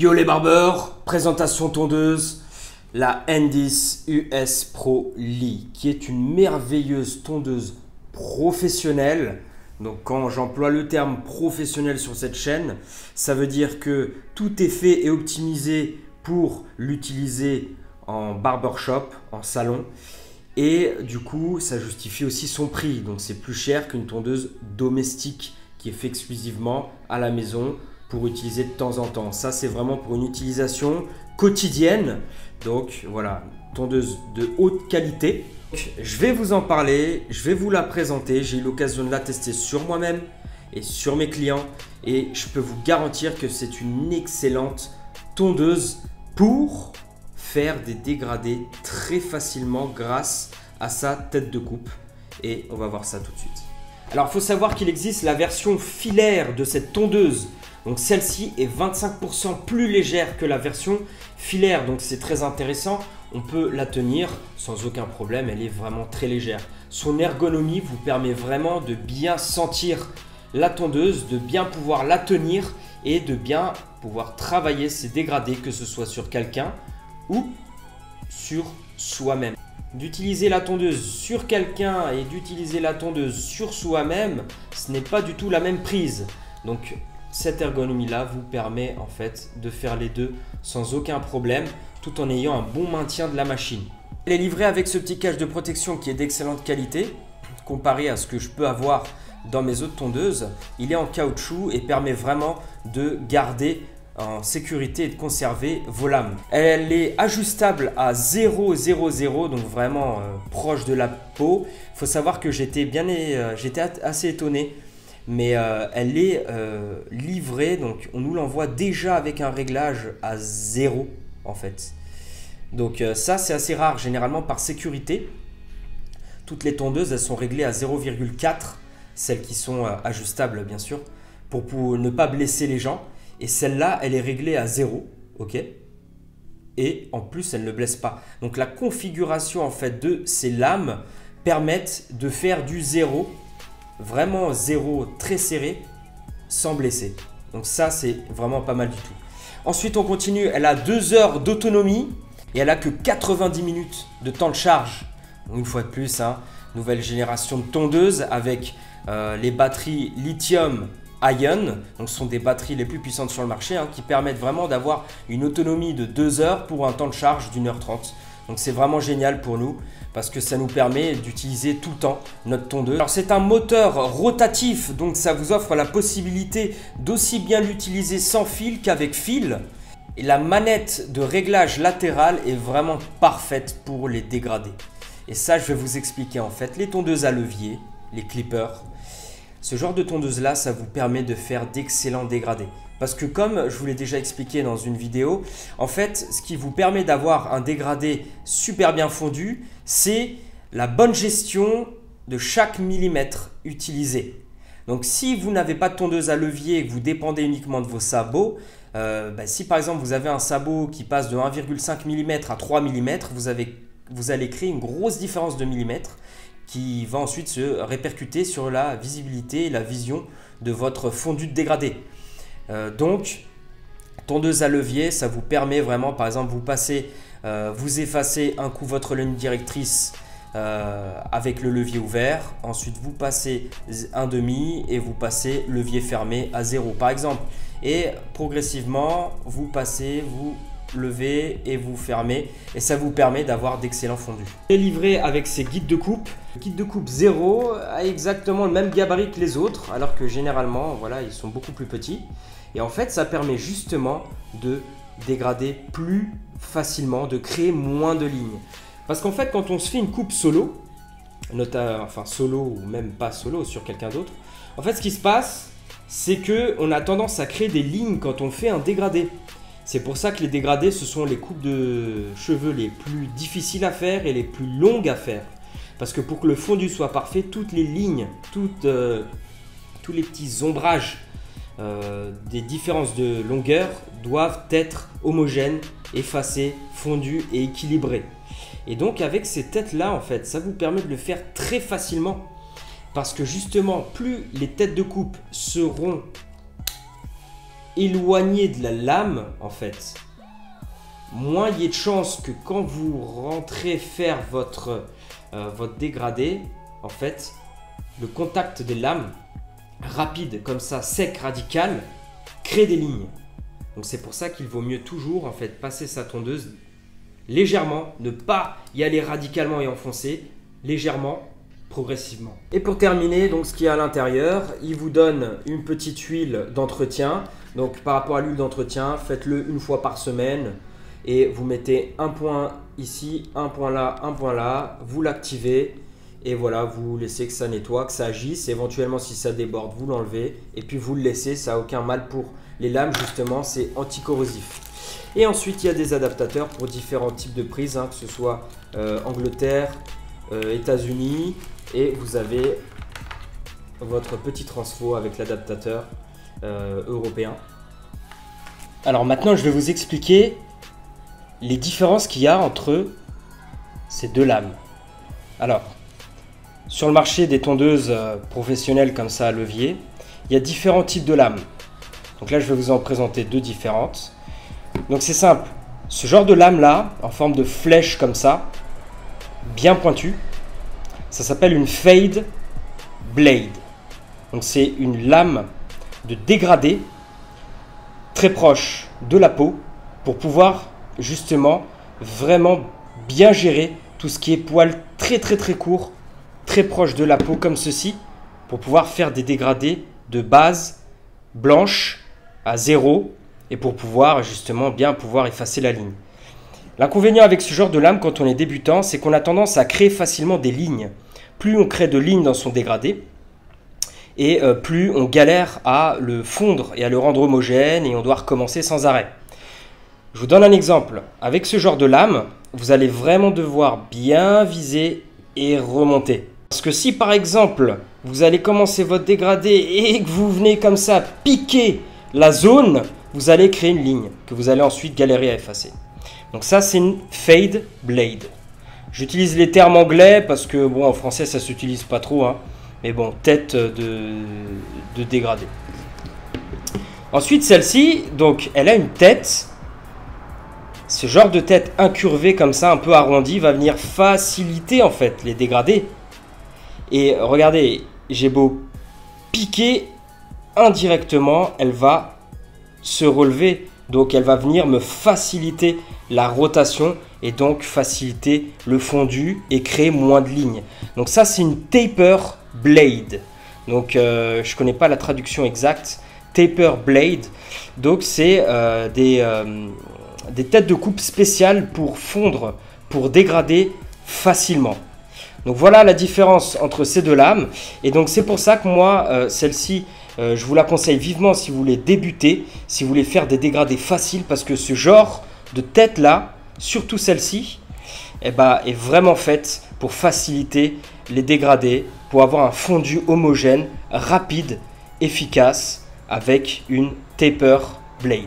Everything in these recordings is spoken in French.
Yo les barbeurs, présentation tondeuse, la N10 US Pro Lee, qui est une merveilleuse tondeuse professionnelle. Donc quand j'emploie le terme professionnel sur cette chaîne, ça veut dire que tout est fait et optimisé pour l'utiliser en barbershop, en salon. Et du coup, ça justifie aussi son prix. Donc c'est plus cher qu'une tondeuse domestique qui est faite exclusivement à la maison pour utiliser de temps en temps. Ça, c'est vraiment pour une utilisation quotidienne. Donc voilà, tondeuse de haute qualité. Je vais vous en parler, je vais vous la présenter. J'ai eu l'occasion de la tester sur moi-même et sur mes clients. Et je peux vous garantir que c'est une excellente tondeuse pour faire des dégradés très facilement grâce à sa tête de coupe. Et on va voir ça tout de suite. Alors, il faut savoir qu'il existe la version filaire de cette tondeuse. Donc celle-ci est 25% plus légère que la version filaire, donc c'est très intéressant. On peut la tenir sans aucun problème, elle est vraiment très légère. Son ergonomie vous permet vraiment de bien sentir la tondeuse, de bien pouvoir la tenir et de bien pouvoir travailler ses dégradés, que ce soit sur quelqu'un ou sur soi-même. D'utiliser la tondeuse sur quelqu'un et d'utiliser la tondeuse sur soi-même, ce n'est pas du tout la même prise. Donc cette ergonomie-là vous permet en fait de faire les deux sans aucun problème tout en ayant un bon maintien de la machine. Elle est livrée avec ce petit cache de protection qui est d'excellente qualité comparé à ce que je peux avoir dans mes autres tondeuses. Il est en caoutchouc et permet vraiment de garder en sécurité et de conserver vos lames. Elle est ajustable à 0,00, donc vraiment proche de la peau. Il faut savoir que j'étais assez étonné. Mais elle est livrée, donc on nous l'envoie déjà avec un réglage à 0 en fait. Donc ça c'est assez rare, généralement par sécurité. Toutes les tondeuses elles sont réglées à 0,4, celles qui sont ajustables bien sûr, pour ne pas blesser les gens. Et celle-là elle est réglée à 0, ok. Et en plus elle ne blesse pas. Donc la configuration en fait de ces lames permettent de faire du 0. Vraiment 0 très serré sans blesser. Donc ça c'est vraiment pas mal du tout. Ensuite on continue, elle a 2 heures d'autonomie et elle a que 90 minutes de temps de charge. Donc, une fois de plus, nouvelle génération de tondeuses avec les batteries lithium-ion. Donc ce sont des batteries les plus puissantes sur le marché qui permettent vraiment d'avoir une autonomie de 2 heures pour un temps de charge d'1h30. Donc c'est vraiment génial pour nous parce que ça nous permet d'utiliser tout le temps notre tondeuse. Alors c'est un moteur rotatif, donc ça vous offre la possibilité d'aussi bien l'utiliser sans fil qu'avec fil. Et la manette de réglage latéral est vraiment parfaite pour les dégradés. Et ça je vais vous expliquer en fait. Les tondeuses à levier, les clippers, ce genre de tondeuse là, ça vous permet de faire d'excellents dégradés. Parce que comme je vous l'ai déjà expliqué dans une vidéo, en fait, ce qui vous permet d'avoir un dégradé super bien fondu, c'est la bonne gestion de chaque millimètre utilisé. Donc si vous n'avez pas de tondeuse à levier et que vous dépendez uniquement de vos sabots, si par exemple vous avez un sabot qui passe de 1,5 mm à 3 mm, vous allez créer une grosse différence de millimètres qui va ensuite se répercuter sur la visibilité et la vision de votre fondu de dégradé. Donc, tondeuse à levier, ça vous permet vraiment, par exemple, vous effacez un coup votre ligne directrice avec le levier ouvert. Ensuite, vous passez un demi et vous passez levier fermé à 0 par exemple. Et progressivement, vous passez, vous levez et vous fermez. Et ça vous permet d'avoir d'excellents fondus. Et livré avec ses guides de coupe. Le guide de coupe 0 a exactement le même gabarit que les autres, alors que généralement, voilà, ils sont beaucoup plus petits. Et en fait, ça permet justement de dégrader plus facilement, de créer moins de lignes. Parce qu'en fait, quand on se fait une coupe solo, solo ou même pas solo sur quelqu'un d'autre, en fait, ce qui se passe, c'est qu'on a tendance à créer des lignes quand on fait un dégradé. C'est pour ça que les dégradés, ce sont les coupes de cheveux les plus difficiles à faire et les plus longues à faire. Parce que pour que le fondu soit parfait, toutes les lignes, tous les petits ombrages des différences de longueur doivent être homogènes, effacées, fondues et équilibrées. Et donc avec ces têtes là en fait, ça vous permet de le faire très facilement parce que justement plus les têtes de coupe seront éloigné de la lame, en fait, moins il y a de chances que quand vous rentrez faire votre dégradé, en fait, le contact des lames, rapide comme ça, sec, radical, crée des lignes. Donc c'est pour ça qu'il vaut mieux toujours en fait passer sa tondeuse légèrement, ne pas y aller radicalement et enfoncer, légèrement, progressivement. Et pour terminer, donc ce qu'il y a à l'intérieur, il vous donne une petite huile d'entretien. Donc par rapport à l'huile d'entretien, faites-le une fois par semaine et vous mettez un point ici, un point là, vous l'activez et voilà, vous laissez que ça nettoie, que ça agisse. Éventuellement, si ça déborde, vous l'enlevez et puis vous le laissez, ça n'a aucun mal pour les lames, justement, c'est anticorrosif. Et ensuite, il y a des adaptateurs pour différents types de prises, que ce soit Angleterre, États-Unis, et vous avez votre petit transfo avec l'adaptateur européen. Alors maintenant, je vais vous expliquer les différences qu'il y a entre ces deux lames. Alors, sur le marché des tondeuses professionnelles comme ça à levier, il y a différents types de lames. Donc là, je vais vous en présenter deux différentes. Donc c'est simple, ce genre de lame là, en forme de flèche comme ça, bien pointue, ça s'appelle une fade blade. Donc c'est une lame de dégradé très proche de la peau pour pouvoir justement vraiment bien gérer tout ce qui est poils très courts, très proche de la peau comme ceci, pour pouvoir faire des dégradés de base blanche à 0 et pour pouvoir justement bien pouvoir effacer la ligne. L'inconvénient avec ce genre de lame quand on est débutant, c'est qu'on a tendance à créer facilement des lignes. Plus on crée de lignes dans son dégradé, et plus on galère à le fondre et à le rendre homogène et on doit recommencer sans arrêt. Je vous donne un exemple. Avec ce genre de lame, vous allez vraiment devoir bien viser et remonter. Parce que si par exemple, vous allez commencer votre dégradé et que vous venez comme ça piquer la zone, vous allez créer une ligne que vous allez ensuite galérer à effacer. Donc ça, c'est une fade blade. J'utilise les termes anglais parce que bon, en français, ça ne s'utilise pas trop. Mais bon, tête de dégradé. Ensuite, celle-ci, donc, elle a une tête. Ce genre de tête incurvée comme ça, un peu arrondie, va venir faciliter en fait les dégradés. Et regardez, j'ai beau piquer indirectement, elle va se relever. Donc elle va venir me faciliter la rotation et donc faciliter le fondu et créer moins de lignes. Donc ça, c'est une taper blade. Donc je ne connais pas la traduction exacte. Taper blade. Donc c'est des têtes de coupe spéciales pour fondre, pour dégrader facilement. Donc voilà la différence entre ces deux lames. Et donc c'est pour ça que moi, celle-ci, je vous la conseille vivement si vous voulez débuter, si vous voulez faire des dégradés faciles, parce que ce genre de tête-là, surtout celle-ci, est vraiment faite pour faciliter les dégradés, pour avoir un fondu homogène, rapide, efficace, avec une taper blade.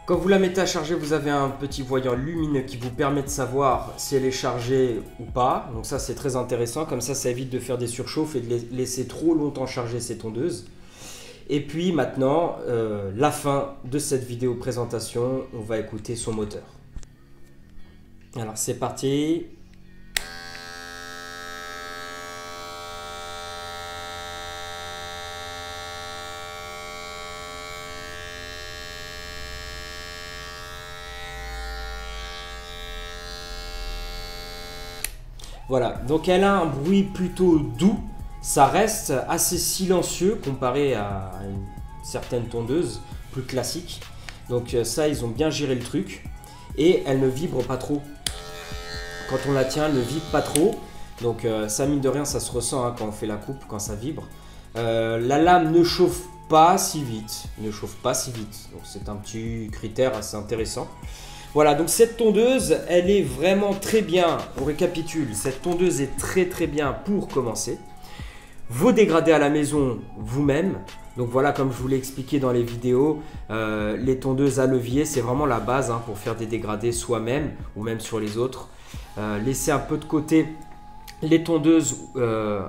Quand vous la mettez à charger, vous avez un petit voyant lumineux qui vous permet de savoir si elle est chargée ou pas. Donc ça, c'est très intéressant. Comme ça évite de faire des surchauffes et de laisser trop longtemps charger ces tondeuses. Et puis maintenant, la fin de cette vidéo présentation, on va écouter son moteur. Alors c'est parti. Voilà, donc elle a un bruit plutôt doux. Ça reste assez silencieux comparé à une certaine tondeuse plus classique. Donc ça, ils ont bien géré le truc. Et elle ne vibre pas trop. Quand on la tient, elle ne vibre pas trop. Donc ça, mine de rien, ça se ressent quand on fait la coupe, quand ça vibre. La lame ne chauffe pas si vite. Donc c'est un petit critère assez intéressant. Voilà, donc cette tondeuse, elle est vraiment très bien. On récapitule, cette tondeuse est très bien pour commencer. Vos dégradés à la maison vous-même. Donc voilà, comme je vous l'ai expliqué dans les vidéos, les tondeuses à levier, c'est vraiment la base pour faire des dégradés soi-même ou même sur les autres. Laissez un peu de côté les tondeuses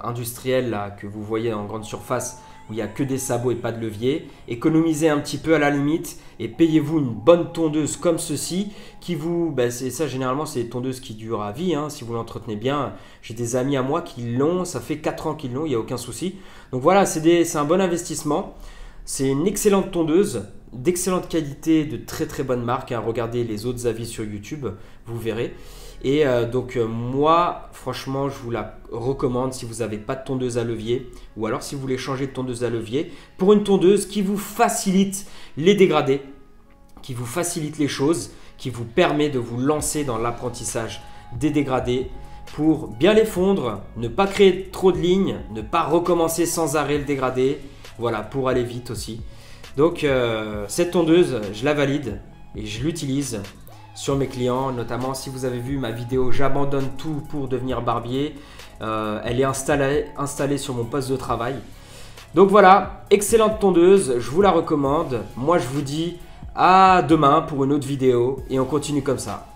industrielles là, que vous voyez en grande surface où il n'y a que des sabots et pas de levier. Économisez un petit peu à la limite et payez-vous une bonne tondeuse comme ceci qui vous... c'est ça, généralement, c'est des tondeuses qui durent à vie si vous l'entretenez bien. J'ai des amis à moi qui l'ont, ça fait 4 ans qu'ils l'ont, il n'y a aucun souci. Donc voilà, c'est un bon investissement. C'est une excellente tondeuse, d'excellente qualité, de très très bonne marque. Regardez les autres avis sur YouTube, vous verrez. Et moi, franchement, je vous la recommande si vous n'avez pas de tondeuse à levier ou alors si vous voulez changer de tondeuse à levier pour une tondeuse qui vous facilite les dégradés, qui vous facilite les choses, qui vous permet de vous lancer dans l'apprentissage des dégradés pour bien les fondre, ne pas créer trop de lignes, ne pas recommencer sans arrêt le dégradé, voilà, pour aller vite aussi. Donc cette tondeuse, je la valide et je l'utilise sur mes clients, notamment si vous avez vu ma vidéo j'abandonne tout pour devenir barbier, elle est installée sur mon poste de travail. Donc voilà, excellente tondeuse, je vous la recommande. Moi je vous dis à demain pour une autre vidéo et on continue comme ça.